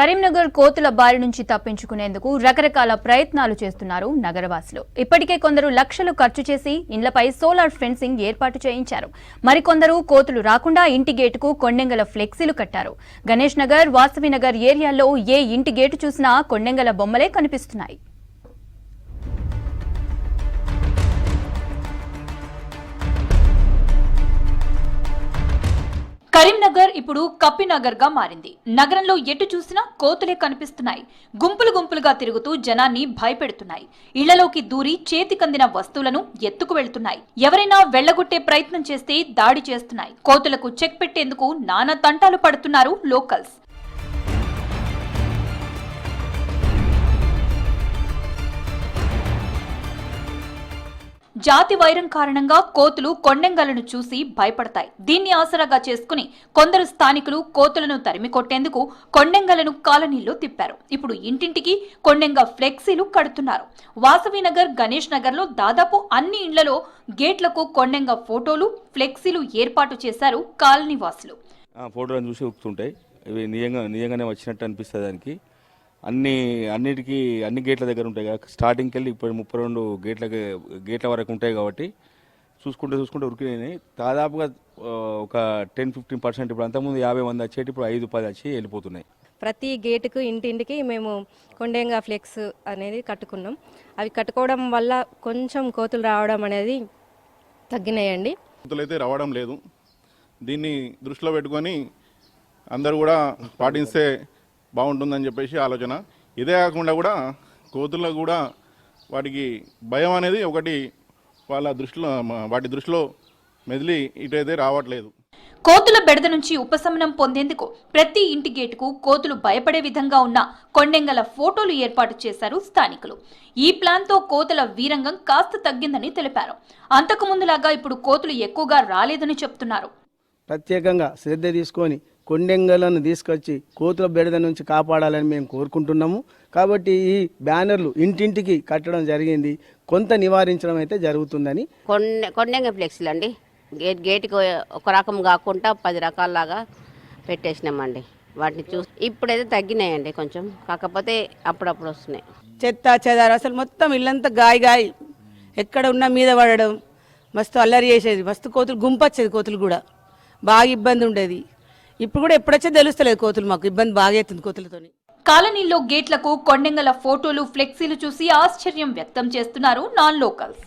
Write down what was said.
కరీంనగర్ కోతుల బారి నుంచి తప్పించుకునేందుకు రకరకాల ప్రయత్నాలు చేస్తున్నారు నగరవాసులు. ఇప్పటికే కొందరు లక్షలు ఖర్చు చేసి ఇండ్లపై సోలార్ ఫెన్సింగ్ ఏర్పాటు చేయించారు. మరికొందరు కోతులు రాకుండా ఇంటి గేటుకు కొండెంగల ఫ్లెక్సీలు కట్టారు. గణేష్ నగర్, వాసవి నగర్ ఏరియాల్లో ఏ ఇంటి గేటు చూసినా కొండెంగల బొమ్మలే కనిపిస్తున్నాయి. కరీంనగర్ ఇప్పుడు కప్పినగర్ గా మారింది. నగరంలో ఎటు చూసినా కోతులే కనిపిస్తున్నాయి. గుంపులు గుంపులుగా తిరుగుతూ జనాన్ని భయపెడుతున్నాయి. ఇళ్లలోకి దూరి చేతికందిన వస్తువులను ఎత్తుకు వెళ్తున్నాయి. ఎవరైనా వెళ్లగొట్టే ప్రయత్నం చేస్తే దాడి చేస్తున్నాయి. కోతులకు చెక్ పెట్టేందుకు నానా తంటాలు పడుతున్నారు లోకల్స్. జాతి వైరం కారణంగా కోతులు కొండెంగలను చూసి భయపడతాయి. దీన్ని ఆసరాగా చేసుకుని కొందరు స్థానికులు కోతులను తరిమి కొట్టేందుకు కొండెంగలను కాలనీల్లో తిప్పారు. ఇప్పుడు ఇంటింటికి కొండెంగ ఫ్లెక్సీలు కడుతున్నారు. వాసవి నగర్, గణేష్ నగర్ లో దాదాపు అన్ని ఇండ్లలో గేట్లకు కొండెంగ ఫోటోలు, ఫ్లెక్సీలు ఏర్పాటు చేశారు కాలనీ వాసులు. ఫోటోలను చూసి ఉక్కుతుంటాయి. ఇవి నిజంగానే వచ్చినట్టు అనిపిస్తుంది. దానికి అన్ని గేట్ల దగ్గర ఉంటాయి కదా. స్టార్టింగ్కి వెళ్ళి ఇప్పుడు 32 గేట్ల వరకు ఉంటాయి కాబట్టి చూసుకుంటే ఉరికినాయి. దాదాపుగా ఒక 10-15%. ఇప్పుడు అంతకుముందు 50 మంది వచ్చేటి ఇప్పుడు 5-10 వచ్చి వెళ్ళిపోతున్నాయి. ప్రతి గేటుకు ఇంటింటికి మేము కొండెంగా ఫ్లెక్స్ అనేది కట్టుకున్నాం. అవి కట్టుకోవడం వల్ల కొంచెం కోతులు రావడం అనేది తగ్గినాయండి. కోతులు అయితే రావడం లేదు. దీన్ని దృష్టిలో పెట్టుకొని అందరూ కూడా పాటిస్తే బాగుంటుందని చెప్పేసి ఆలోచన. ఇదే కాకుండా కూడా కోతులకు కూడా వాటికి భయం అనేది ఒకటి వాటి దృష్టిలో మెదిలి ఇటైతే రావట్లేదు. కోతుల బెడద నుంచి ఉపశమనం పొందేందుకు ప్రతి ఇంటి గేటుకు కోతులు భయపడే విధంగా ఉన్న కొండెంగల ఫోటోలు ఏర్పాటు చేశారు స్థానికులు. ఈ ప్లాన్తో కోతుల వీరంగం కాస్త తగ్గిందని తెలిపారు. అంతకు ముందులాగా ఇప్పుడు కోతులు ఎక్కువగా రాలేదని చెప్తున్నారు. ప్రత్యేకంగా శ్రద్ధ తీసుకొని కొండెంగలను తీసుకొచ్చి కోతుల బెడద నుంచి కాపాడాలని మేము కోరుకుంటున్నాము. కాబట్టి ఈ బ్యానర్లు ఇంటింటికి కట్టడం జరిగింది. కొంత నివారించడం అయితే జరుగుతుందని. కొండెంగ ఫ్లెక్సీలు అండి. గేటుకి ఒక రకం కాకుండా 10 రకాలలాగా పెట్టేసినామండి. వాటిని చూసి ఇప్పుడైతే తగ్గినాయండి కొంచెం. కాకపోతే అప్పుడప్పుడు వస్తున్నాయి. చెత్త చెదారు అసలు మొత్తం ఇల్లంతా గాయ ఎక్కడ ఉన్నా మీద పడడం, మస్తు అల్లరి చేసేది. మస్తు కోతులు గుంపొచ్చేది. కోతులు కూడా బాగా ఇబ్బంది ఉండేది. ఇప్పుడు కూడా ఎప్పుడొచ్చే తెలుస్తలేదు కోతులు. మాకు ఇబ్బంది బాగా అవుతుంది కోతులతో. కాలనీలో గేట్లకు కొండెంగల ఫోటోలు, ఫ్లెక్సీలు చూసి ఆశ్చర్యం వ్యక్తం చేస్తున్నారు నాన్ లోకల్స్.